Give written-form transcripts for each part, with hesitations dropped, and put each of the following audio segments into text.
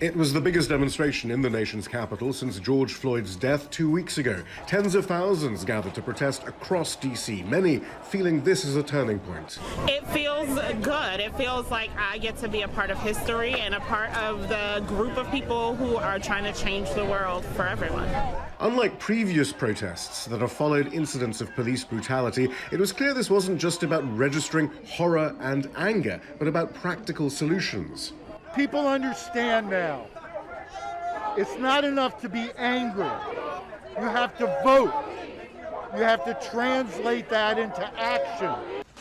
It was the biggest demonstration in the nation's capital since George Floyd's death 2 weeks ago. Tens of thousands gathered to protest across D.C., many feeling this is a turning point. It feels good. It feels like I get to be a part of history and a part of the group of people who are trying to change the world for everyone. Unlike previous protests that have followed incidents of police brutality, it was clear this wasn't just about registering horror and anger, but about practical solutions. People understand now. It's not enough to be angry. You have to vote. You have to translate that into action.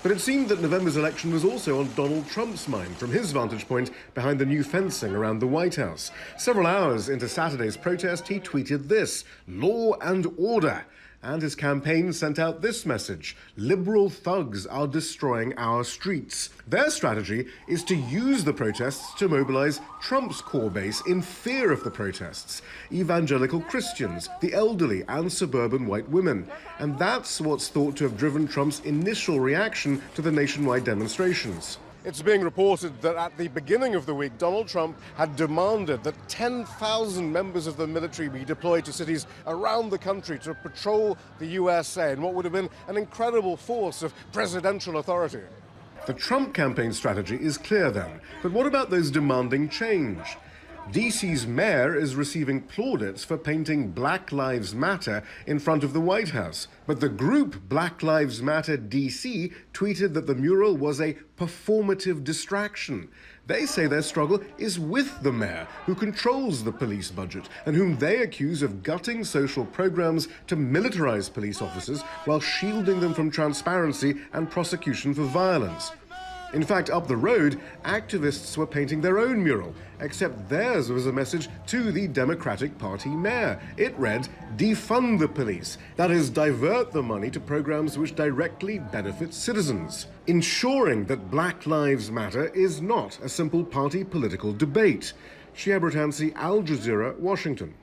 But it seemed that November's election was also on Donald Trump's mind from his vantage point behind the new fencing around the White House. Several hours into Saturday's protest, he tweeted this: "Law and order." And his campaign sent out this message: liberal thugs are destroying our streets. Their strategy is to use the protests to mobilize Trump's core base in fear of the protests: evangelical Christians, the elderly, and suburban white women. And that's what's thought to have driven Trump's initial reaction to the nationwide demonstrations. It's being reported that at the beginning of the week, Donald Trump had demanded that 10,000 members of the military be deployed to cities around the country to patrol the USA in what would have been an incredible force of presidential authority. The Trump campaign strategy is clear then, but what about those demanding change? DC's mayor is receiving plaudits for painting Black Lives Matter in front of the White House. But the group Black Lives Matter DC tweeted that the mural was a performative distraction. They say their struggle is with the mayor, who controls the police budget and whom they accuse of gutting social programs to militarize police officers while shielding them from transparency and prosecution for violence. In fact, up the road, activists were painting their own mural, except theirs was a message to the Democratic Party mayor. It read, "Defund the police," that is, divert the money to programs which directly benefit citizens, ensuring that Black Lives Matter is not a simple party political debate. Shia Britansi, Al Jazeera, Washington.